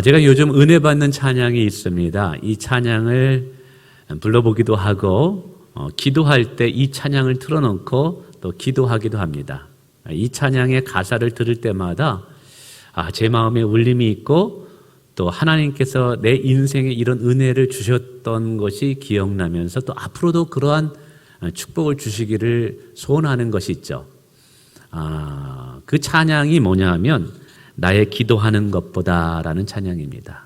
제가 요즘 은혜 받는 찬양이 있습니다. 이 찬양을 불러보기도 하고 기도할 때 이 찬양을 틀어놓고 또 기도하기도 합니다. 이 찬양의 가사를 들을 때마다 제 마음에 울림이 있고 또 하나님께서 내 인생에 이런 은혜를 주셨던 것이 기억나면서 또 앞으로도 그러한 축복을 주시기를 소원하는 것이 있죠. 그 찬양이 뭐냐 하면 나의 기도하는 것보다 라는 찬양입니다.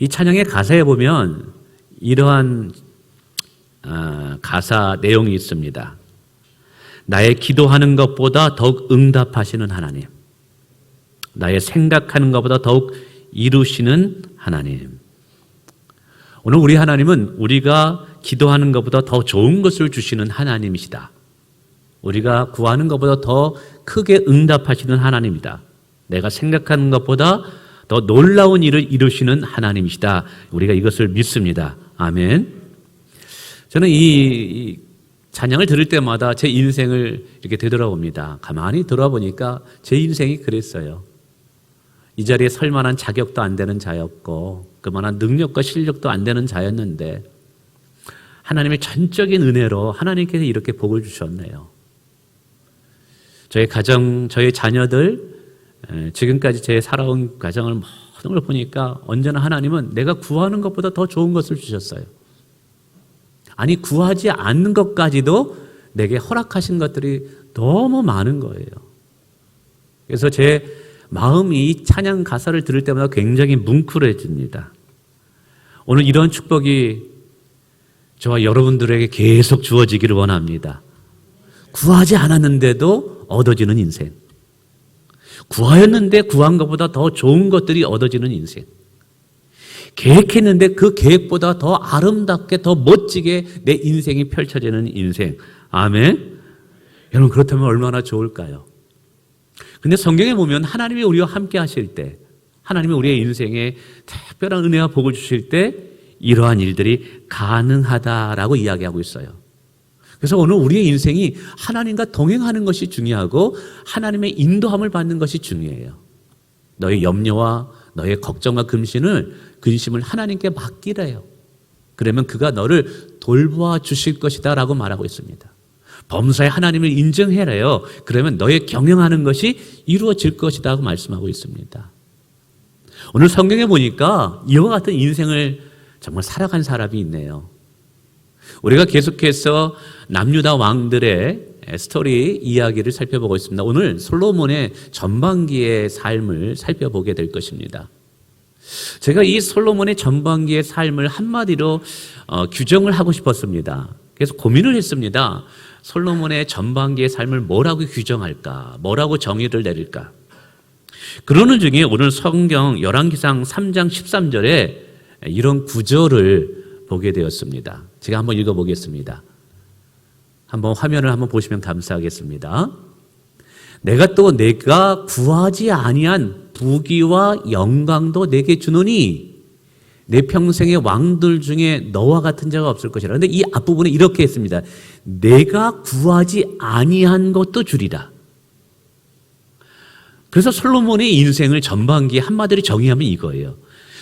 이 찬양의 가사에 보면 이러한 가사 내용이 있습니다. 나의 기도하는 것보다 더욱 응답하시는 하나님, 나의 생각하는 것보다 더욱 이루시는 하나님. 오늘 우리 하나님은 우리가 기도하는 것보다 더 좋은 것을 주시는 하나님이시다. 우리가 구하는 것보다 더 크게 응답하시는 하나님이다. 내가 생각하는 것보다 더 놀라운 일을 이루시는 하나님이시다. 우리가 이것을 믿습니다. 아멘. 저는 이 찬양을 들을 때마다 제 인생을 이렇게 되돌아봅니다. 가만히 돌아보니까 제 인생이 그랬어요. 이 자리에 설 만한 자격도 안 되는 자였고 그만한 능력과 실력도 안 되는 자였는데 하나님의 전적인 은혜로 하나님께서 이렇게 복을 주셨네요. 저의 가정, 저의 자녀들, 지금까지 제 살아온 가정을 모든 걸 보니까 언제나 하나님은 내가 구하는 것보다 더 좋은 것을 주셨어요. 아니 구하지 않는 것까지도 내게 허락하신 것들이 너무 많은 거예요. 그래서 제 마음이 이 찬양 가사를 들을 때마다 굉장히 뭉클해집니다. 오늘 이런 축복이 저와 여러분들에게 계속 주어지기를 원합니다. 구하지 않았는데도 얻어지는 인생, 구하였는데 구한 것보다 더 좋은 것들이 얻어지는 인생, 계획했는데 그 계획보다 더 아름답게 더 멋지게 내 인생이 펼쳐지는 인생. 아멘. 여러분 그렇다면 얼마나 좋을까요? 근데 성경에 보면 하나님이 우리와 함께 하실 때, 하나님이 우리의 인생에 특별한 은혜와 복을 주실 때 이러한 일들이 가능하다라고 이야기하고 있어요. 그래서 오늘 우리의 인생이 하나님과 동행하는 것이 중요하고 하나님의 인도함을 받는 것이 중요해요. 너의 염려와 너의 걱정과 근심을 하나님께 맡기래요. 그러면 그가 너를 돌보아 주실 것이다 라고 말하고 있습니다. 범사에 하나님을 인정해라요. 그러면 너의 경영하는 것이 이루어질 것이다 고 말씀하고 있습니다. 오늘 성경에 보니까 이와 같은 인생을 정말 살아간 사람이 있네요. 우리가 계속해서 남유다 왕들의 스토리 이야기를 살펴보고 있습니다. 오늘 솔로몬의 전반기의 삶을 살펴보게 될 것입니다. 제가 이 솔로몬의 전반기의 삶을 한마디로 규정을 하고 싶었습니다. 그래서 고민을 했습니다. 솔로몬의 전반기의 삶을 뭐라고 규정할까? 뭐라고 정의를 내릴까? 그러는 중에 오늘 성경 열왕기상 3장 13절에 이런 구절을 보게 되었습니다. 제가 한번 읽어보겠습니다. 한번 화면을 한번 보시면 감사하겠습니다. 내가 구하지 아니한 부귀와 영광도 내게 주노니 내 평생의 왕들 중에 너와 같은 자가 없을 것이라. 그런데 이 앞부분에 이렇게 했습니다. 내가 구하지 아니한 것도 주리라. 그래서 솔로몬의 인생을 전반기에 한마디로 정의하면 이거예요.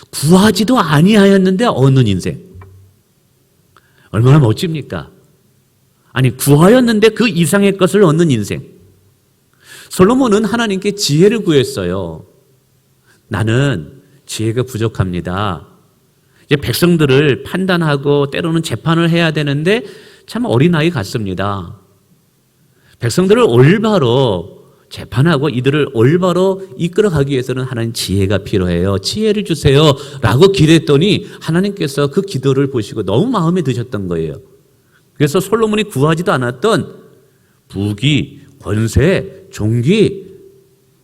구하지도 아니하였는데 얻는 인생. 얼마나 멋집니까? 아니 구하였는데 그 이상의 것을 얻는 인생. 솔로몬은 하나님께 지혜를 구했어요. 나는 지혜가 부족합니다. 이제 백성들을 판단하고 때로는 재판을 해야 되는데 참 어린아이 같습니다. 백성들을 올바로 재판하고 이들을 올바로 이끌어가기 위해서는 하나님 지혜가 필요해요. 지혜를 주세요 라고 기도했더니 하나님께서 그 기도를 보시고 너무 마음에 드셨던 거예요. 그래서 솔로몬이 구하지도 않았던 부귀, 권세, 존귀,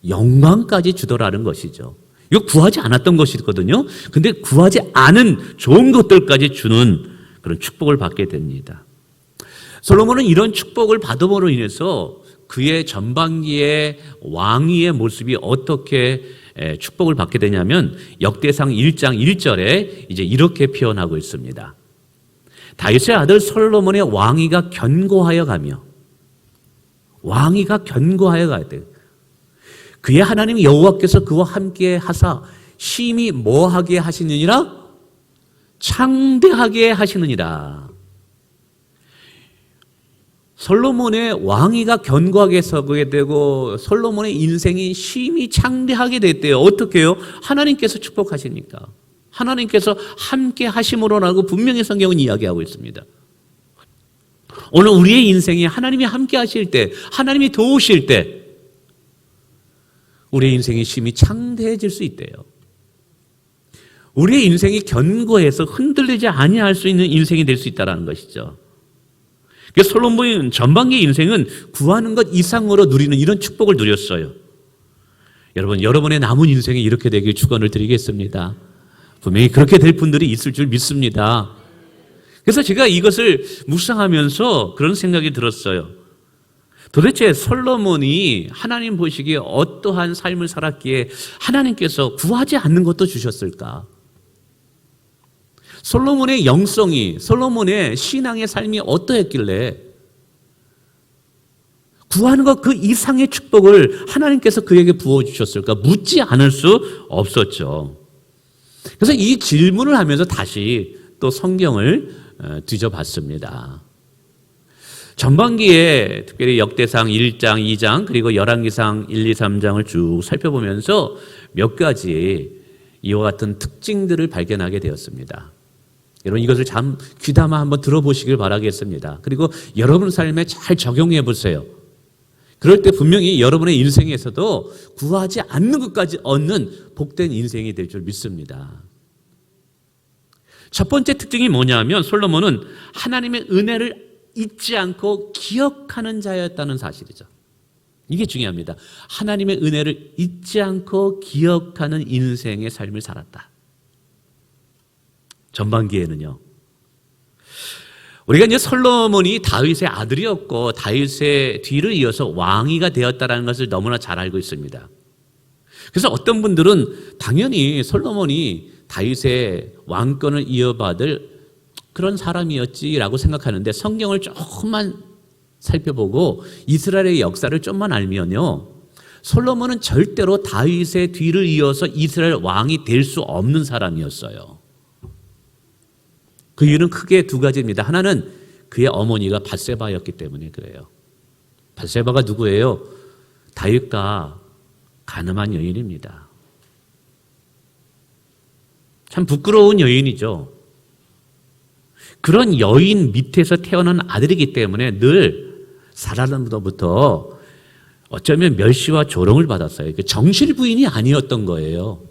영광까지 주더라는 것이죠. 이거 구하지 않았던 것이거든요. 근데 구하지 않은 좋은 것들까지 주는 그런 축복을 받게 됩니다. 솔로몬은 이런 축복을 받음으로 인해서 그의 전반기의 왕위의 모습이 어떻게 축복을 받게 되냐면 역대상 1장 1절에 이제 이렇게 표현하고 있습니다. 다윗의 아들 솔로몬의 왕위가 견고하여 가며 그의 하나님 여호와께서 그와 함께 하사 심히 뭐하게 하시느니라? 창대하게 하시느니라. 솔로몬의 왕위가 견고하게 서게 되고 솔로몬의 인생이 심히 창대하게 됐대요. 어떻게 해요? 하나님께서 축복하시니까. 하나님께서 함께 하심으로라고 분명히 성경은 이야기하고 있습니다. 오늘 우리의 인생이 하나님이 함께 하실 때, 하나님이 도우실 때 우리의 인생이 심히 창대해질 수 있대요. 우리의 인생이 견고해서 흔들리지 아니할 수 있는 인생이 될 수 있다는 것이죠. 그래서 솔로몬의 전반기 인생은 구하는 것 이상으로 누리는 이런 축복을 누렸어요. 여러분, 여러분의 남은 인생이 이렇게 되길 축원을 드리겠습니다. 분명히 그렇게 될 분들이 있을 줄 믿습니다. 그래서 제가 이것을 묵상하면서 그런 생각이 들었어요. 도대체 솔로몬이 하나님 보시기에 어떠한 삶을 살았기에 하나님께서 구하지 않는 것도 주셨을까? 솔로몬의 영성이, 솔로몬의 신앙의 삶이 어떠했길래 구하는 것 그 이상의 축복을 하나님께서 그에게 부어주셨을까? 묻지 않을 수 없었죠. 그래서 이 질문을 하면서 다시 또 성경을 뒤져봤습니다. 전반기에 특별히 역대상 1장, 2장 그리고 열왕기상 1, 2, 3장을 쭉 살펴보면서 몇 가지 이와 같은 특징들을 발견하게 되었습니다. 여러분 이것을 참 귀담아 한번 들어보시길 바라겠습니다. 그리고 여러분 삶에 잘 적용해 보세요. 그럴 때 분명히 여러분의 인생에서도 구하지 않는 것까지 얻는 복된 인생이 될 줄 믿습니다. 첫 번째 특징이 뭐냐면 솔로몬은 하나님의 은혜를 잊지 않고 기억하는 자였다는 사실이죠. 이게 중요합니다. 하나님의 은혜를 잊지 않고 기억하는 인생의 삶을 살았다. 전반기에는요. 우리가 이제 솔로몬이 다윗의 아들이었고 다윗의 뒤를 이어서 왕위가 되었다는 것을 너무나 잘 알고 있습니다. 그래서 어떤 분들은 당연히 솔로몬이 다윗의 왕권을 이어받을 그런 사람이었지라고 생각하는데 성경을 조금만 살펴보고 이스라엘의 역사를 좀만 알면요. 솔로몬은 절대로 다윗의 뒤를 이어서 이스라엘 왕이 될 수 없는 사람이었어요. 그 이유는 크게 두 가지입니다. 하나는 그의 어머니가 밧세바였기 때문에 그래요. 밧세바가 누구예요? 다윗과 가늠한 여인입니다. 참 부끄러운 여인이죠. 그런 여인 밑에서 태어난 아들이기 때문에 늘 사람으로부터 어쩌면 멸시와 조롱을 받았어요. 정실 부인이 아니었던 거예요.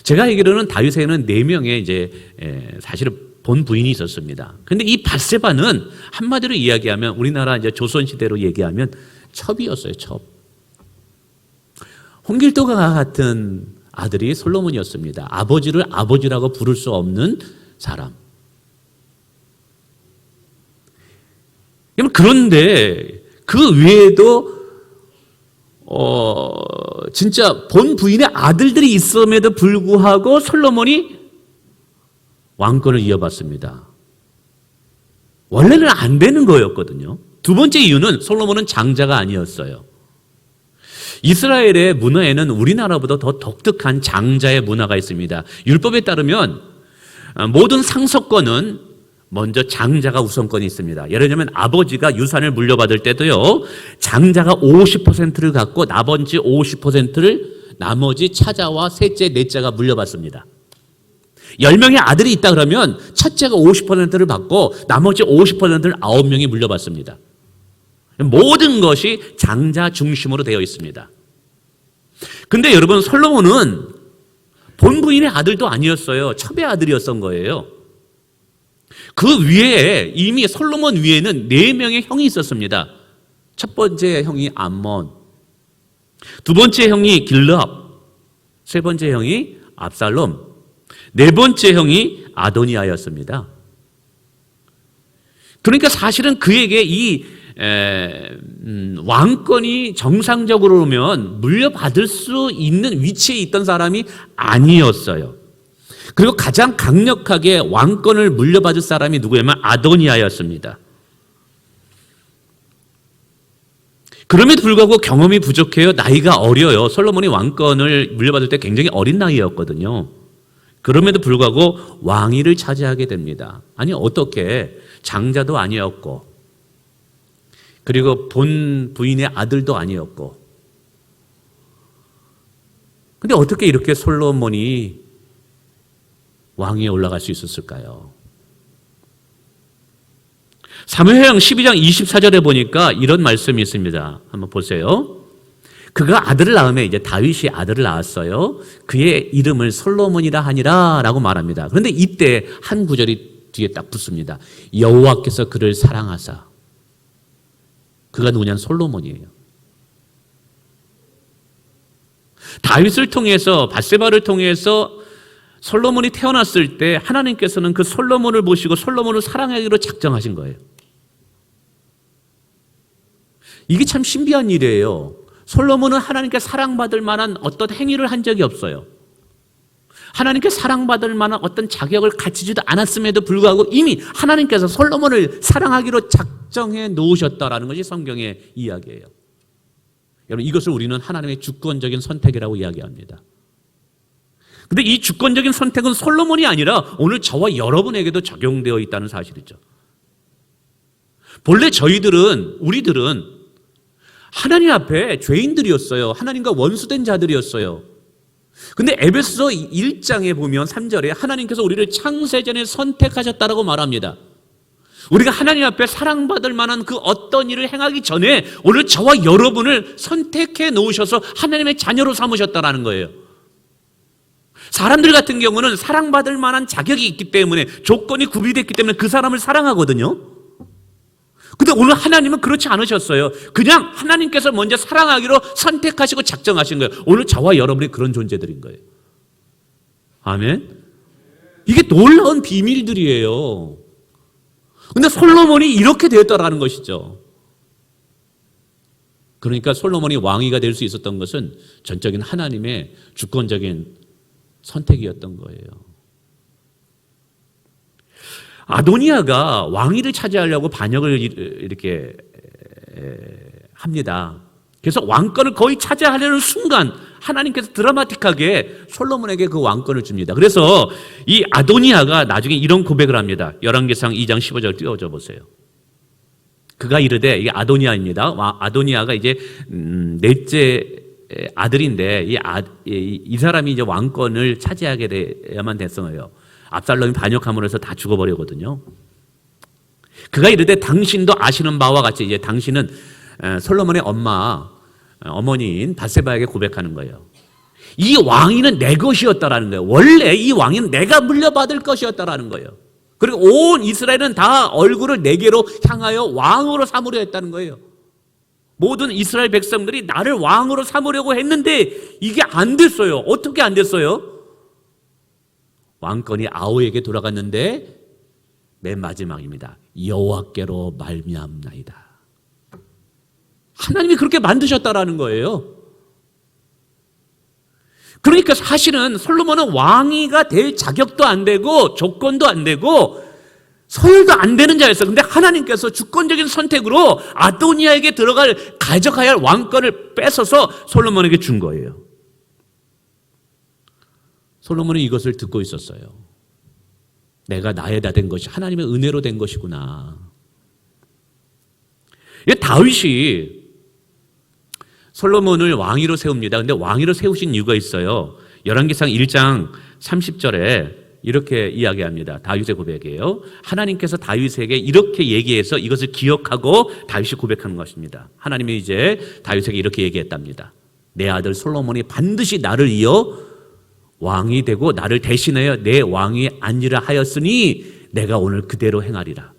제가 알기로는 다윗에는 4명의 이제 사실은 본 부인이 있었습니다. 근데 이 밧세바는 한마디로 이야기하면 우리나라 이제 조선 시대로 얘기하면 첩이었어요, 첩. 홍길도가 같은 아들이 솔로몬이었습니다. 아버지를 아버지라고 부를 수 없는 사람. 그런데 그 외에도 진짜 본 부인의 아들들이 있음에도 불구하고 솔로몬이 왕권을 이어받습니다. 원래는 안 되는 거였거든요. 두 번째 이유는 솔로몬은 장자가 아니었어요. 이스라엘의 문화에는 우리나라보다 더 독특한 장자의 문화가 있습니다. 율법에 따르면 모든 상속권은 먼저 장자가 우선권이 있습니다. 예를 들면 아버지가 유산을 물려받을 때도요. 장자가 50%를 갖고 나머지 50%를 나머지 차자와 셋째, 넷째가 물려받습니다. 10명의 아들이 있다 그러면 첫째가 50%를 받고 나머지 50%를 9명이 물려받습니다. 모든 것이 장자 중심으로 되어 있습니다. 근데 여러분 솔로몬은 본부인의 아들도 아니었어요. 첩의 아들이었던 거예요. 그 위에 이미 솔로몬 위에는 4명의 형이 있었습니다. 첫 번째 형이 암몬, 두 번째 형이 길르압, 세 번째 형이 압살롬, 네 번째 형이 아도니아였습니다. 그러니까 사실은 그에게 이 왕권이 정상적으로 오면 물려받을 수 있는 위치에 있던 사람이 아니었어요. 그리고 가장 강력하게 왕권을 물려받을 사람이 누구냐면 아도니아였습니다. 그럼에도 불구하고 경험이 부족해요. 나이가 어려요. 솔로몬이 왕권을 물려받을 때 굉장히 어린 나이였거든요. 그럼에도 불구하고 왕위를 차지하게 됩니다. 아니 어떻게 장자도 아니었고 그리고 본 부인의 아들도 아니었고 근데 어떻게 이렇게 솔로몬이 왕위에 올라갈 수 있었을까요? 사무엘상 12장 24절에 보니까 이런 말씀이 있습니다. 한번 보세요. 그가 아들을 낳으면 이제 다윗이 아들을 낳았어요. 그의 이름을 솔로몬이라 하니라 라고 말합니다. 그런데 이때 한 구절이 뒤에 딱 붙습니다. 여호와께서 그를 사랑하사. 그가 누구냐면 솔로몬이에요. 다윗을 통해서 밧세바를 통해서 솔로몬이 태어났을 때 하나님께서는 그 솔로몬을 보시고 솔로몬을 사랑하기로 작정하신 거예요. 이게 참 신비한 일이에요. 솔로몬은 하나님께 사랑받을 만한 어떤 행위를 한 적이 없어요. 하나님께 사랑받을 만한 어떤 자격을 갖추지도 않았음에도 불구하고 이미 하나님께서 솔로몬을 사랑하기로 작정해 놓으셨다라는 것이 성경의 이야기예요. 여러분 이것을 우리는 하나님의 주권적인 선택이라고 이야기합니다. 근데 이 주권적인 선택은 솔로몬이 아니라 오늘 저와 여러분에게도 적용되어 있다는 사실이죠. 본래 우리들은 하나님 앞에 죄인들이었어요. 하나님과 원수된 자들이었어요. 근데 에베소서 1장에 보면 3절에 하나님께서 우리를 창세전에 선택하셨다라고 말합니다. 우리가 하나님 앞에 사랑받을 만한 그 어떤 일을 행하기 전에 오늘 저와 여러분을 선택해 놓으셔서 하나님의 자녀로 삼으셨다라는 거예요. 사람들 같은 경우는 사랑받을 만한 자격이 있기 때문에 조건이 구비됐기 때문에 그 사람을 사랑하거든요. 근데 오늘 하나님은 그렇지 않으셨어요. 그냥 하나님께서 먼저 사랑하기로 선택하시고 작정하신 거예요. 오늘 저와 여러분이 그런 존재들인 거예요. 아멘. 이게 놀라운 비밀들이에요. 근데 솔로몬이 이렇게 되었다라는 것이죠. 그러니까 솔로몬이 왕위가 될 수 있었던 것은 전적인 하나님의 주권적인 선택이었던 거예요. 아도니아가 왕위를 차지하려고 반역을 이렇게 합니다. 그래서 왕권을 거의 차지하려는 순간 하나님께서 드라마틱하게 솔로몬에게 그 왕권을 줍니다. 그래서 이 아도니아가 나중에 이런 고백을 합니다. 열왕기상 2장 15절 띄워줘 보세요. 그가 이르되, 이게 아도니아입니다. 아도니아가 이제 넷째 아들인데 이 사람이 이제 왕권을 차지하게 돼야만 됐어요. 압살롬이 반역함으로 해서 다 죽어버리거든요. 그가 이르되 당신도 아시는 바와 같이 이제 당신은 솔로몬의 어머니인 밧세바에게 고백하는 거예요. 이 왕위는 내 것이었다라는 거예요. 원래 이 왕위는 내가 물려받을 것이었다라는 거예요. 그리고 온 이스라엘은 다 얼굴을 내게로 향하여 왕으로 삼으려 했다는 거예요. 모든 이스라엘 백성들이 나를 왕으로 삼으려고 했는데 이게 안 됐어요. 어떻게 안 됐어요? 왕권이 아우에게 돌아갔는데 맨 마지막입니다. 여호와께로 말미암나이다. 하나님이 그렇게 만드셨다라는 거예요. 그러니까 사실은 솔로몬은 왕위가 될 자격도 안 되고 조건도 안 되고 서열도 안 되는 자였어요. 근데 하나님께서 주권적인 선택으로 아도니아에게 가져가야 할 왕권을 뺏어서 솔로몬에게 준 거예요. 솔로몬은 이것을 듣고 있었어요. 내가 나에다 된 것이 하나님의 은혜로 된 것이구나. 다윗이 솔로몬을 왕위로 세웁니다. 근데 왕위로 세우신 이유가 있어요. 열왕기상 1장 30절에 이렇게 이야기합니다. 다윗의 고백이에요. 하나님께서 다윗에게 이렇게 얘기해서 이것을 기억하고 다윗이 고백하는 것입니다. 하나님이 이제 다윗에게 이렇게 얘기했답니다. 내 아들 솔로몬이 반드시 나를 이어 왕이 되고 나를 대신하여 내 왕위에 앉으라 하였으니 내가 오늘 그대로 행하리라.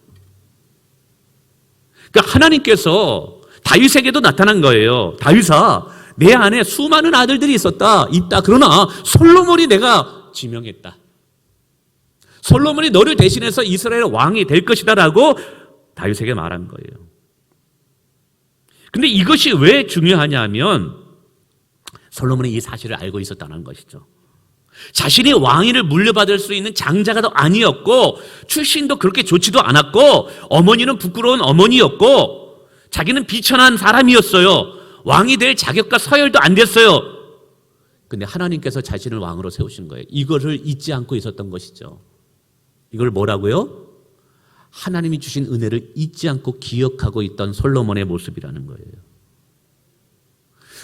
그러니까 하나님께서 다윗에게도 나타난 거예요. 다윗아, 내 안에 수많은 아들들이 있다. 그러나 솔로몬이 내가 지명했다. 솔로몬이 너를 대신해서 이스라엘 왕이 될 것이다라고 다윗에게 말한 거예요. 근데 이것이 왜 중요하냐면 솔로몬이 이 사실을 알고 있었다는 것이죠. 자신이 왕위를 물려받을 수 있는 장자가 아니었고 출신도 그렇게 좋지도 않았고 어머니는 부끄러운 어머니였고 자기는 비천한 사람이었어요. 왕이 될 자격과 서열도 안 됐어요. 근데 하나님께서 자신을 왕으로 세우신 거예요. 이거를 잊지 않고 있었던 것이죠. 이걸 뭐라고요? 하나님이 주신 은혜를 잊지 않고 기억하고 있던 솔로몬의 모습이라는 거예요.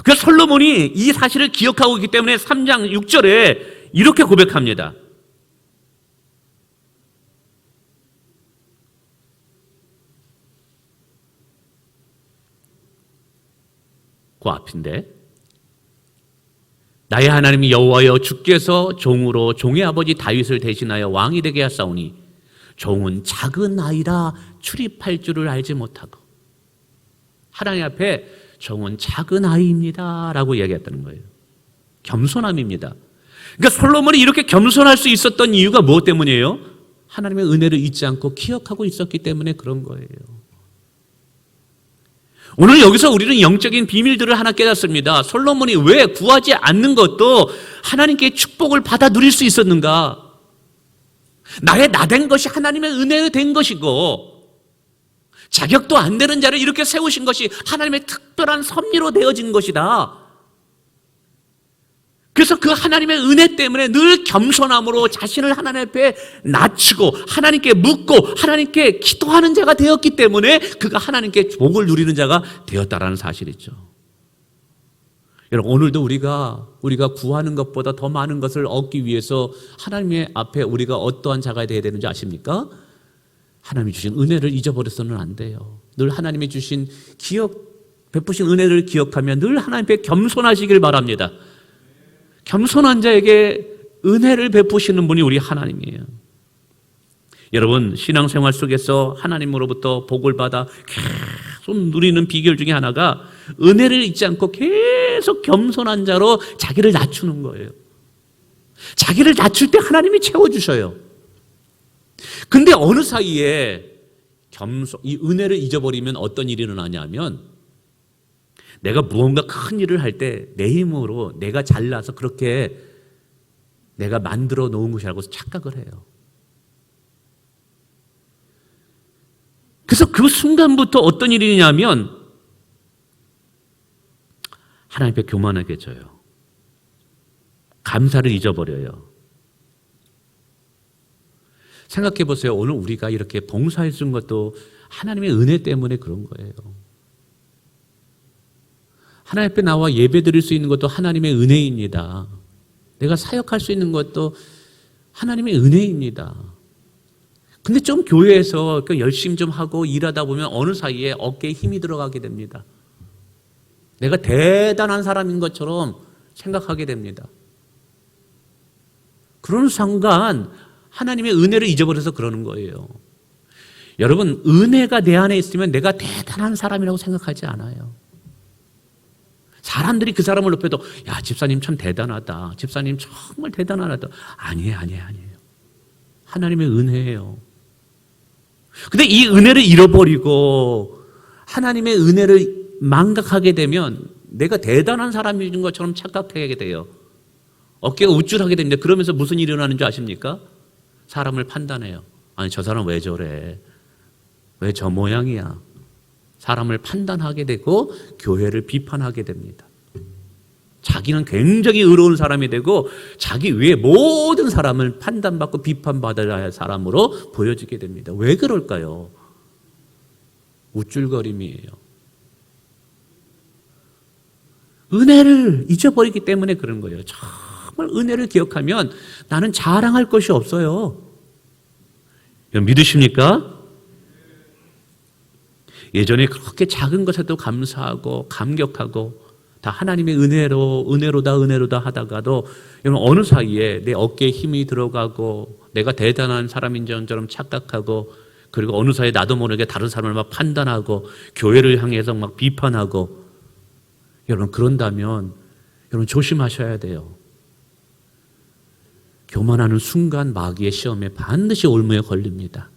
그래서 솔로몬이 이 사실을 기억하고 있기 때문에 3장 6절에 이렇게 고백합니다. 그 앞인데, 나의 하나님 여호와여, 주께서 종으로 종의 아버지 다윗을 대신하여 왕이 되게 하사오니 종은 작은 아이라 출입할 줄을 알지 못하고. 하나님 앞에 종은 작은 아이입니다 라고 이야기했다는 거예요. 겸손함입니다. 그러니까 솔로몬이 이렇게 겸손할 수 있었던 이유가 무엇 때문이에요? 하나님의 은혜를 잊지 않고 기억하고 있었기 때문에 그런 거예요. 오늘 여기서 우리는 영적인 비밀들을 하나 깨닫습니다. 솔로몬이 왜 구하지 않는 것도 하나님께 축복을 받아 누릴 수 있었는가? 나의 나된 것이 하나님의 은혜로 된 것이고, 자격도 안 되는 자를 이렇게 세우신 것이 하나님의 특별한 섭리로 되어진 것이다. 그래서 그 하나님의 은혜 때문에 늘 겸손함으로 자신을 하나님 앞에 낮추고 하나님께 묻고 하나님께 기도하는 자가 되었기 때문에 그가 하나님께 복을 누리는 자가 되었다라는 사실이죠. 여러분, 오늘도 우리가 구하는 것보다 더 많은 것을 얻기 위해서 하나님의 앞에 우리가 어떠한 자가 되어야 되는지 아십니까? 하나님이 주신 은혜를 잊어버려서는 안 돼요. 늘 하나님이 주신 베푸신 은혜를 기억하며 늘 하나님 앞에 겸손하시길 바랍니다. 겸손한 자에게 은혜를 베푸시는 분이 우리 하나님이에요. 여러분, 신앙생활 속에서 하나님으로부터 복을 받아 계속 누리는 비결 중에 하나가 은혜를 잊지 않고 계속 겸손한 자로 자기를 낮추는 거예요. 자기를 낮출 때 하나님이 채워주셔요. 근데 어느 사이에 이 은혜를 잊어버리면 어떤 일이 일어나냐면, 내가 무언가 큰 일을 할 때 내 힘으로 내가 잘나서 그렇게 내가 만들어 놓은 것이라고 착각을 해요. 그래서 그 순간부터 어떤 일이 있냐면 하나님 앞에 교만하게 져요. 감사를 잊어버려요. 생각해 보세요. 오늘 우리가 이렇게 봉사해 준 것도 하나님의 은혜 때문에 그런 거예요. 하나님 앞에 나와 예배 드릴 수 있는 것도 하나님의 은혜입니다. 내가 사역할 수 있는 것도 하나님의 은혜입니다. 근데 좀 교회에서 열심히 좀 하고 일하다 보면 어느 사이에 어깨에 힘이 들어가게 됩니다. 내가 대단한 사람인 것처럼 생각하게 됩니다. 그런 순간 하나님의 은혜를 잊어버려서 그러는 거예요. 여러분, 은혜가 내 안에 있으면 내가 대단한 사람이라고 생각하지 않아요. 사람들이 그 사람을 높여도 야, 집사님 참 대단하다. 집사님 정말 대단하다. 아니에요. 하나님의 은혜예요. 근데 이 은혜를 잃어버리고 하나님의 은혜를 망각하게 되면 내가 대단한 사람인 것처럼 착각하게 돼요. 어깨가 우쭐하게 됩니다. 그러면서 무슨 일이 일어나는 줄 아십니까? 사람을 판단해요. 아니, 저 사람 왜 저래? 왜 저 모양이야? 사람을 판단하게 되고 교회를 비판하게 됩니다. 자기는 굉장히 의로운 사람이 되고 자기 외에 모든 사람을 판단받고 비판받아야 할 사람으로 보여지게 됩니다. 왜 그럴까요? 우쭐거림이에요. 은혜를 잊어버리기 때문에 그런 거예요. 정말 은혜를 기억하면 나는 자랑할 것이 없어요. 믿으십니까? 예전에 그렇게 작은 것에도 감사하고 감격하고 다 하나님의 은혜로다 하다가도 여러분 어느 사이에 내 어깨에 힘이 들어가고 내가 대단한 사람인 것처럼 착각하고 그리고 어느 사이에 나도 모르게 다른 사람을 막 판단하고 교회를 향해서 막 비판하고 여러분 그런다면 여러분 조심하셔야 돼요. 교만하는 순간 마귀의 시험에 반드시 올무에 걸립니다.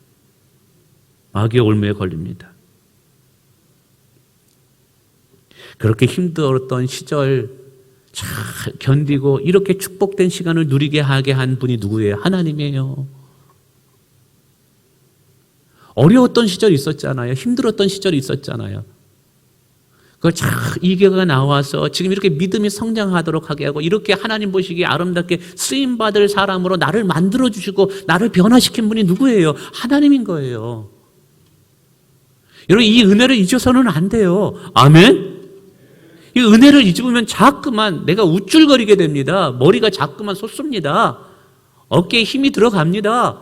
마귀의 올무에 걸립니다. 그렇게 힘들었던 시절 잘 견디고 이렇게 축복된 시간을 누리게 하게 한 분이 누구예요? 하나님이에요. 어려웠던 시절이 있었잖아요. 힘들었던 시절이 있었잖아요. 이계가 나와서 지금 이렇게 믿음이 성장하도록 하게 하고 이렇게 하나님 보시기에 아름답게 쓰임받을 사람으로 나를 만들어주시고 나를 변화시킨 분이 누구예요? 하나님인 거예요. 여러분, 이 은혜를 잊어서는 안 돼요. 아멘? 이 은혜를 잊으면 자꾸만 내가 우쭐거리게 됩니다. 머리가 자꾸만 솟습니다. 어깨에 힘이 들어갑니다.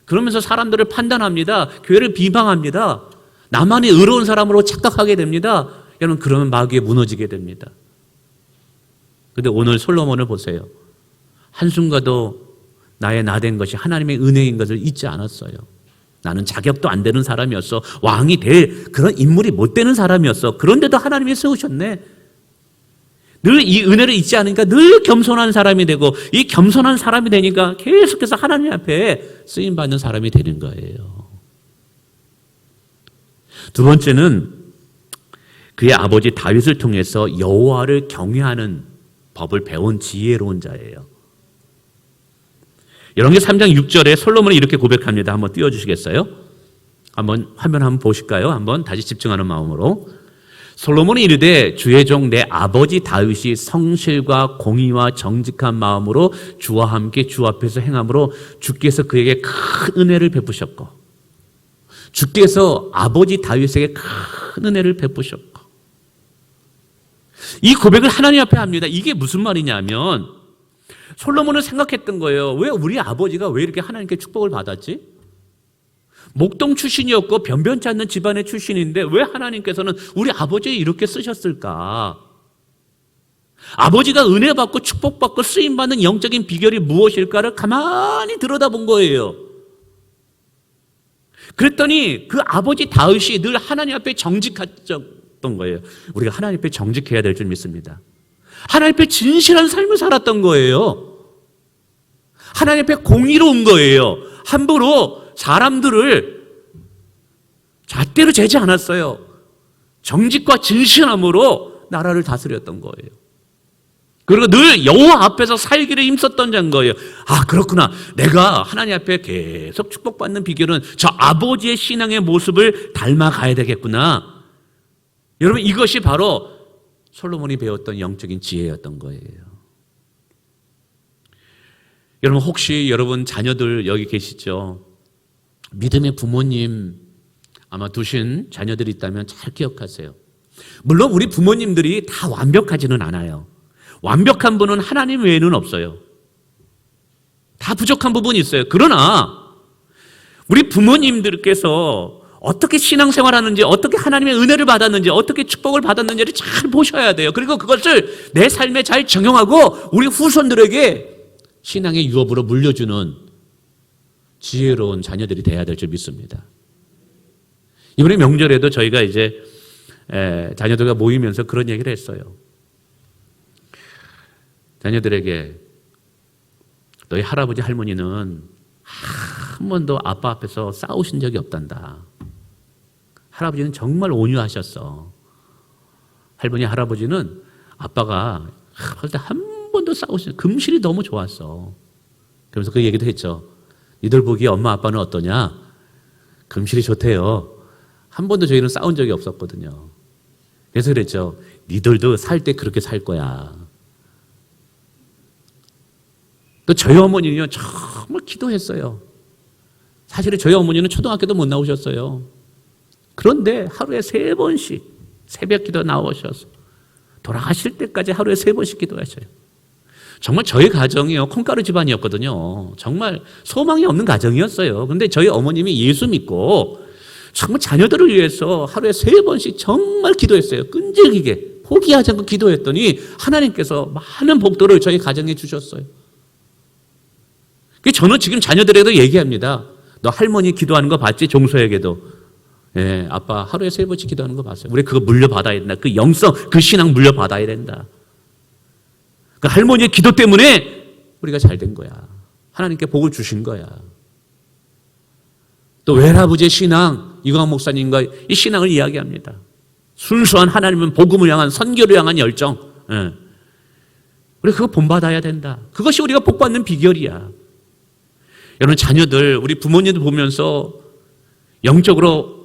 그러면서 사람들을 판단합니다. 교회를 비방합니다. 나만이 의로운 사람으로 착각하게 됩니다. 여러분, 그러면 마귀에 무너지게 됩니다. 그런데 오늘 솔로몬을 보세요. 한순간도 나의 나된 것이 하나님의 은혜인 것을 잊지 않았어요. 나는 자격도 안 되는 사람이었어. 왕이 될 그런 인물이 못 되는 사람이었어. 그런데도 하나님이 세우셨네. 늘 이 은혜를 잊지 않으니까 늘 겸손한 사람이 되고, 이 겸손한 사람이 되니까 계속해서 하나님 앞에 쓰임받는 사람이 되는 거예요. 두 번째는 그의 아버지 다윗을 통해서 여호와를 경외하는 법을 배운 지혜로운 자예요. 열왕기 3장 6절에 솔로몬이 이렇게 고백합니다. 한번 띄워주시겠어요? 한번 화면 한번 보실까요? 한번 다시 집중하는 마음으로. 솔로몬이 이르되 주의 종 내 아버지 다윗이 성실과 공의와 정직한 마음으로 주와 함께 주 앞에서 행함으로 주께서 그에게 큰 은혜를 베푸셨고, 주께서 아버지 다윗에게 큰 은혜를 베푸셨고. 이 고백을 하나님 앞에 합니다. 이게 무슨 말이냐면 솔로몬은 생각했던 거예요. 왜 우리 아버지가 왜 이렇게 하나님께 축복을 받았지? 목동 출신이었고 변변치 않는 집안의 출신인데 왜 하나님께서는 우리 아버지를 이렇게 쓰셨을까? 아버지가 은혜 받고 축복받고 쓰임받는 영적인 비결이 무엇일까를 가만히 들여다본 거예요. 그랬더니 그 아버지 다윗이 늘 하나님 앞에 정직했던 거예요. 우리가 하나님 앞에 정직해야 될 줄 믿습니다. 하나님 앞에 진실한 삶을 살았던 거예요. 하나님 앞에 공의로운 거예요. 함부로 사람들을 잣대로 재지 않았어요. 정직과 진실함으로 나라를 다스렸던 거예요. 그리고 늘 여호와 앞에서 살기를 힘썼던 자인 거예요. 아, 그렇구나. 내가 하나님 앞에 계속 축복받는 비결은 저 아버지의 신앙의 모습을 닮아가야 되겠구나. 여러분, 이것이 바로 솔로몬이 배웠던 영적인 지혜였던 거예요. 여러분, 혹시 여러분 자녀들 여기 계시죠? 믿음의 부모님 아마 두신 자녀들이 있다면 잘 기억하세요. 물론 우리 부모님들이 다 완벽하지는 않아요. 완벽한 분은 하나님 외에는 없어요. 다 부족한 부분이 있어요. 그러나 우리 부모님들께서 어떻게 신앙생활하는지, 어떻게 하나님의 은혜를 받았는지, 어떻게 축복을 받았는지를 잘 보셔야 돼요. 그리고 그것을 내 삶에 잘 적용하고 우리 후손들에게 신앙의 유업으로 물려주는 지혜로운 자녀들이 돼야 될 줄 믿습니다. 이번에 명절에도 저희가 이제 자녀들과 모이면서 그런 얘기를 했어요. 자녀들에게 너희 할아버지 할머니는 한 번도 아빠 앞에서 싸우신 적이 없단다. 할아버지는 정말 온유하셨어. 할머니 할아버지는 아빠가 한 번도 싸우신, 금실이 너무 좋았어. 그러면서 그 얘기도 했죠. 니들 보기에 엄마 아빠는 어떠냐? 금실이 좋대요. 한 번도 저희는 싸운 적이 없었거든요. 그래서 그랬죠. 니들도 살 때 그렇게 살 거야. 또 저희 어머니는요, 정말 기도했어요. 사실은 저희 어머니는 초등학교도 못 나오셨어요. 그런데 하루에 3번씩 새벽 기도 나오셔서 돌아가실 때까지 하루에 3번씩 기도하셔요. 정말 저희 가정이요, 콩가루 집안이었거든요. 정말 소망이 없는 가정이었어요. 근데 저희 어머님이 예수 믿고 정말 자녀들을 위해서 하루에 3번씩 정말 기도했어요. 끈질기게 포기하지 않고 기도했더니 하나님께서 많은 복도를 저희 가정에 주셨어요. 저는 지금 자녀들에게도 얘기합니다. 너 할머니 기도하는 거 봤지? 종소에게도. 예, 아빠 하루에 3번씩 기도하는 거 봤어요. 우리 그거 물려받아야 된다. 그 영성, 그 신앙 물려받아야 된다. 그 할머니의 기도 때문에 우리가 잘 된 거야. 하나님께 복을 주신 거야. 또 외할아버지의 신앙, 이광 목사님과 이 신앙을 이야기합니다. 순수한 하나님은 복음을 향한, 선교를 향한 열정. 예. 우리 그거 본받아야 된다. 그것이 우리가 복받는 비결이야. 여러분, 자녀들, 우리 부모님들 보면서 영적으로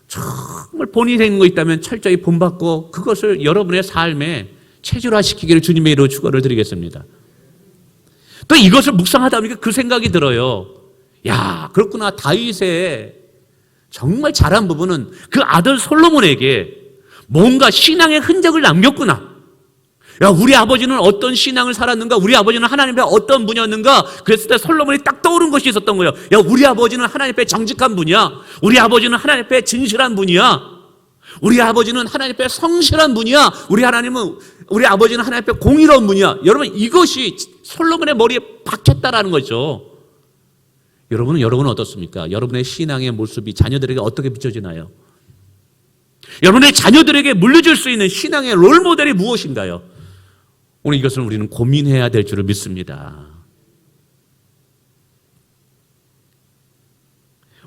정말 본인이 되는 거 있다면 철저히 본받고 그것을 여러분의 삶에 체질화시키기를 주님의 이름으로 축원을 드리겠습니다. 또 이것을 묵상하다 보니까 그 생각이 들어요. 야, 그렇구나. 다윗의 정말 잘한 부분은 그 아들 솔로몬에게 뭔가 신앙의 흔적을 남겼구나. 야, 우리 아버지는 어떤 신앙을 살았는가? 우리 아버지는 하나님 앞에 어떤 분이었는가? 그랬을 때 솔로몬이 딱 떠오른 것이 있었던 거예요. 야, 우리 아버지는 하나님 앞에 정직한 분이야. 우리 아버지는 하나님 앞에 진실한 분이야. 우리 아버지는 하나님 앞에 성실한 분이야. 우리 아버지는 하나님 앞에 공의로운 분이야. 여러분, 이것이 솔로몬의 머리에 박혔다라는 거죠. 여러분은 어떻습니까? 여러분의 신앙의 모습이 자녀들에게 어떻게 비춰지나요? 여러분의 자녀들에게 물려줄 수 있는 신앙의 롤모델이 무엇인가요? 오늘 이것을 우리는 고민해야 될 줄을 믿습니다.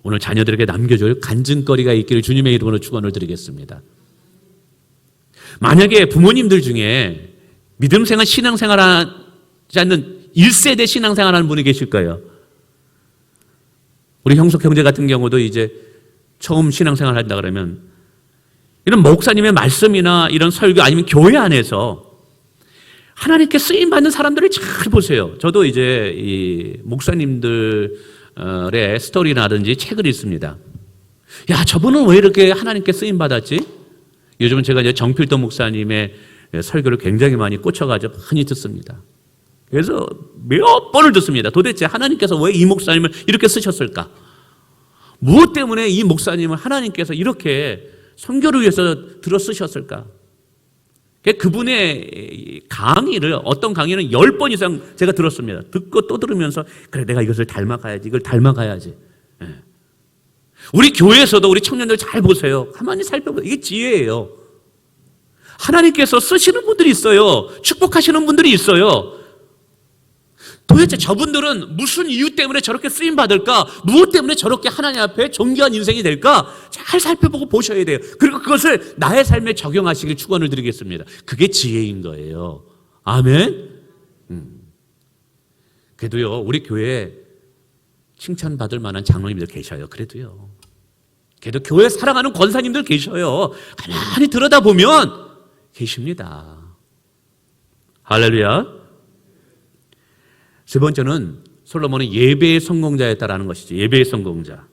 오늘 자녀들에게 남겨줄 간증거리가 있기를 주님의 이름으로 축원을 드리겠습니다. 만약에 부모님들 중에 믿음생활 신앙생활하지 않는 1세대 신앙생활하는 분이 계실까요? 우리 형석 형제 같은 경우도 이제 처음 신앙생활 한다 그러면 이런 목사님의 말씀이나 이런 설교 아니면 교회 안에서 하나님께 쓰임받는 사람들을 잘 보세요. 저도 이제 이 목사님들의 스토리라든지 책을 읽습니다. 야, 저분은 왜 이렇게 하나님께 쓰임받았지? 요즘은 제가 이제 정필도 목사님의 설교를 굉장히 많이 꽂혀가지고 많이 듣습니다. 그래서 몇 번을 듣습니다. 도대체 하나님께서 왜 이 목사님을 이렇게 쓰셨을까? 무엇 때문에 이 목사님을 하나님께서 이렇게 선교를 위해서 들어 쓰셨을까? 그분의 강의를, 어떤 강의는 10번 이상 제가 들었습니다. 듣고 또 들으면서 그래, 내가 이것을 닮아가야지, 이걸 닮아가야지. 우리 교회에서도 우리 청년들 잘 보세요. 가만히 살펴보세요. 이게 지혜예요. 하나님께서 쓰시는 분들이 있어요. 축복하시는 분들이 있어요. 도대체 저분들은 무슨 이유 때문에 저렇게 쓰임받을까? 무엇 때문에 저렇게 하나님 앞에 존귀한 인생이 될까? 잘 살펴보고 보셔야 돼요. 그리고 그것을 나의 삶에 적용하시길 축원을 드리겠습니다. 그게 지혜인 거예요. 아멘. 그래도요, 우리 교회에 칭찬받을 만한 장로님들 계셔요. 그래도 교회 사랑하는 권사님들 계셔요. 가만히 들여다보면 계십니다. 할렐루야. 세 번째는 솔로몬이 예배의 성공자였다라는 것이죠. 예배의 성공자.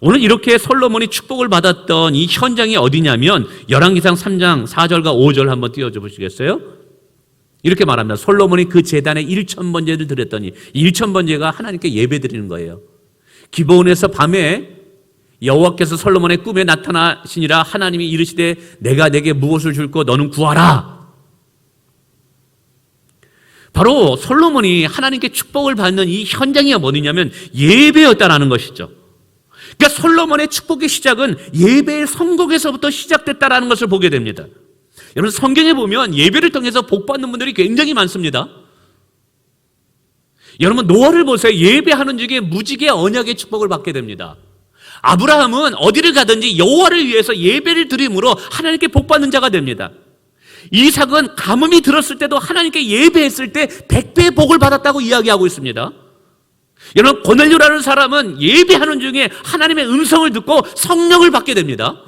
오늘 이렇게 솔로몬이 축복을 받았던 이 현장이 어디냐면 열왕기상 3장 4절과 5절 한번 띄워줘 보시겠어요? 이렇게 말합니다. 솔로몬이 그 제단에 1,000번제를 드렸더니 1,000번제가 하나님께 예배 드리는 거예요. 기브온에서 밤에 여호와께서 솔로몬의 꿈에 나타나시니라. 하나님이 이르시되 내가 내게 무엇을 줄고 너는 구하라. 바로 솔로몬이 하나님께 축복을 받는 이 현장이 뭐냐면 예배였다라는 것이죠. 그러니까 솔로몬의 축복의 시작은 예배의 성공에서부터 시작됐다라는 것을 보게 됩니다. 여러분, 성경에 보면 예배를 통해서 복받는 분들이 굉장히 많습니다. 여러분, 노아를 보세요. 예배하는 중에 무지개 언약의 축복을 받게 됩니다. 아브라함은 어디를 가든지 여호와를 위해서 예배를 드림으로 하나님께 복받는 자가 됩니다. 이삭은 가뭄이 들었을 때도 하나님께 예배했을 때 100배의 복을 받았다고 이야기하고 있습니다. 여러분, 고넬료라는 사람은 예배하는 중에 하나님의 음성을 듣고 성령을 받게 됩니다.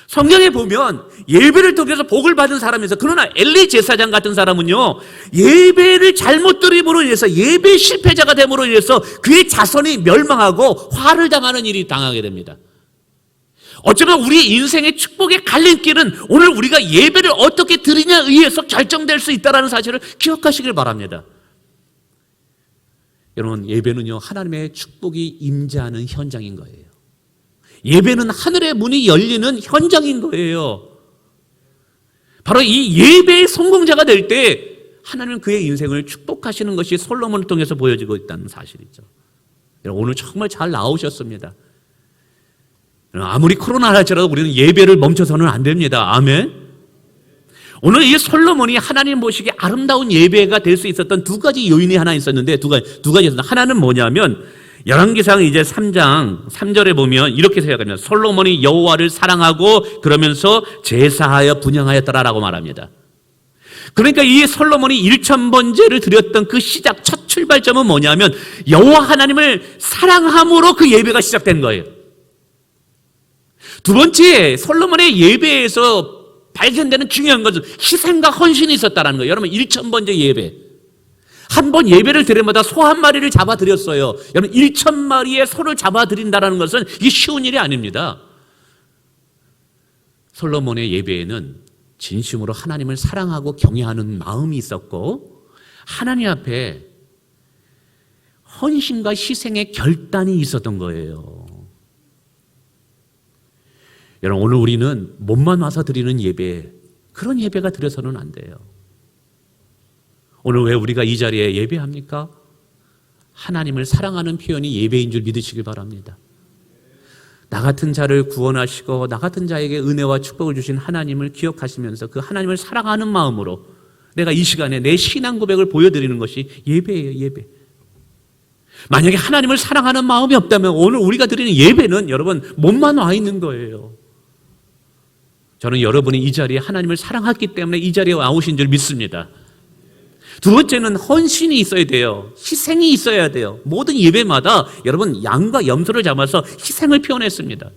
성경에 보면 예배를 통해서 복을 받은 사람이 있어요. 그러나 엘리 제사장 같은 사람은요, 예배를 잘못 드림으로 인해서 예배 실패자가 됨으로 인해서 그의 자손이 멸망하고 화를 당하는 일이 당하게 됩니다. 어쩌면 우리 인생의 축복의 갈림길은 오늘 우리가 예배를 어떻게 드리냐에 의해서 결정될 수 있다는 사실을 기억하시길 바랍니다. 여러분, 예배는요, 하나님의 축복이 임재하는 현장인 거예요. 예배는 하늘의 문이 열리는 현장인 거예요. 바로 이 예배의 성공자가 될 때 하나님은 그의 인생을 축복하시는 것이 솔로몬을 통해서 보여지고 있다는 사실이죠. 오늘 정말 잘 나오셨습니다. 아무리 코로나를 할지라도 우리는 예배를 멈춰서는 안 됩니다. 아멘. 오늘 이 솔로몬이 하나님 보시기에 아름다운 예배가 될 수 있었던 두 가지 요인이 하나 있었는데 두 가지 있었는데, 하나는 뭐냐면 열왕기상 이제 3장 3절에 보면 이렇게 생각합니다. 솔로몬이 여호와를 사랑하고 그러면서 제사하여 분향하였더라라고 말합니다. 그러니까 이 솔로몬이 1,000번제를 드렸던 그 시작, 첫 출발점은 뭐냐면 여호와 하나님을 사랑함으로 그 예배가 시작된 거예요. 두 번째, 솔로몬의 예배에서 발견되는 중요한 것은 희생과 헌신이 있었다는 거예요. 여러분, 1000번째 예배. 한 번 예배를 드릴 때마다 소 한 마리를 잡아 드렸어요. 여러분, 1000마리의 소를 잡아 드린다는 것은 이게 쉬운 일이 아닙니다. 솔로몬의 예배에는 진심으로 하나님을 사랑하고 경외하는 마음이 있었고, 하나님 앞에 헌신과 희생의 결단이 있었던 거예요. 여러분, 오늘 우리는 몸만 와서 드리는 예배, 그런 예배가 드려서는 안 돼요. 오늘 왜 우리가 이 자리에 예배합니까? 하나님을 사랑하는 표현이 예배인 줄 믿으시길 바랍니다. 나 같은 자를 구원하시고 나 같은 자에게 은혜와 축복을 주신 하나님을 기억하시면서 그 하나님을 사랑하는 마음으로 내가 이 시간에 내 신앙 고백을 보여드리는 것이 예배예요, 예배. 만약에 하나님을 사랑하는 마음이 없다면 오늘 우리가 드리는 예배는 여러분 몸만 와 있는 거예요. 저는 여러분이 이 자리에 하나님을 사랑했기 때문에 이 자리에 나오신 줄 믿습니다. 두 번째는 헌신이 있어야 돼요. 희생이 있어야 돼요. 모든 예배마다 여러분 양과 염소를 잡아서 희생을 표현했습니다.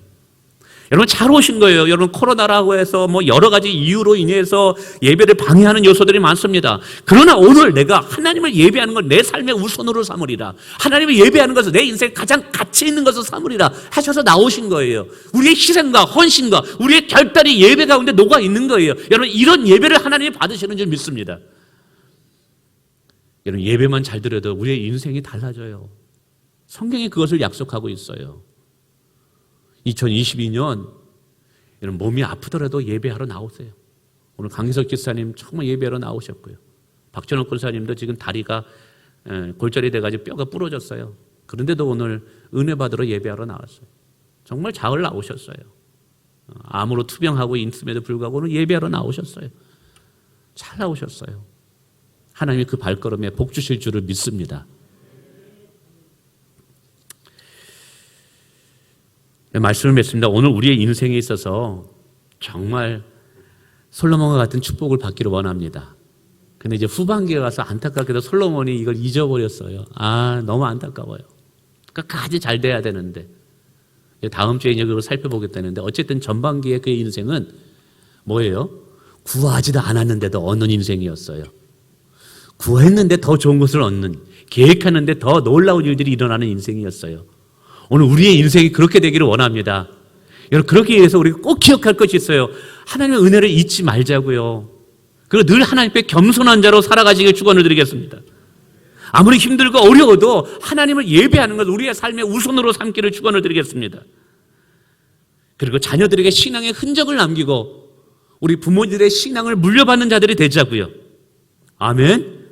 여러분 잘 오신 거예요. 여러분 코로나라고 해서 뭐 여러 가지 이유로 인해서 예배를 방해하는 요소들이 많습니다. 그러나 오늘 내가 하나님을 예배하는 걸 내 삶의 우선으로 삼으리라. 하나님을 예배하는 것을 내 인생에 가장 가치 있는 것을 삼으리라 하셔서 나오신 거예요. 우리의 희생과 헌신과 우리의 결단이 예배 가운데 녹아 있는 거예요. 여러분 이런 예배를 하나님이 받으시는 줄 믿습니다. 여러분 예배만 잘 드려도 우리의 인생이 달라져요. 성경이 그것을 약속하고 있어요. 2022년 여러분 몸이 아프더라도 예배하러 나오세요. 오늘 강희석 기사님 정말 예배하러 나오셨고요. 박전옥 권사님도 지금 다리가 골절이 돼가지고 뼈가 부러졌어요. 그런데도 오늘 은혜 받으러 예배하러 나왔어요. 정말 잘 나오셨어요. 암으로 투병하고 있음에도 불구하고 오늘 예배하러 나오셨어요. 잘 나오셨어요. 하나님이 그 발걸음에 복 주실 줄을 믿습니다. 말씀을 맺습니다. 오늘 우리의 인생에 있어서 정말 솔로몬과 같은 축복을 받기를 원합니다. 근데 이제 후반기에 가서 안타깝게도 솔로몬이 이걸 잊어버렸어요. 너무 안타까워요. 끝까지 잘 돼야 되는데. 다음 주에 이제 그걸 살펴보겠다는데 어쨌든 전반기에 그의 인생은 뭐예요? 구하지도 않았는데도 얻는 인생이었어요. 구했는데 더 좋은 것을 얻는, 계획하는데 더 놀라운 일들이 일어나는 인생이었어요. 오늘 우리의 인생이 그렇게 되기를 원합니다. 여러분 그렇게 위해서 우리가 꼭 기억할 것이 있어요. 하나님의 은혜를 잊지 말자고요. 그리고 늘 하나님 앞에 겸손한 자로 살아가시길 축원을 드리겠습니다. 아무리 힘들고 어려워도 하나님을 예배하는 것 우리의 삶의 우선으로 삼기를 축원을 드리겠습니다. 그리고 자녀들에게 신앙의 흔적을 남기고 우리 부모들의 신앙을 물려받는 자들이 되자고요. 아멘.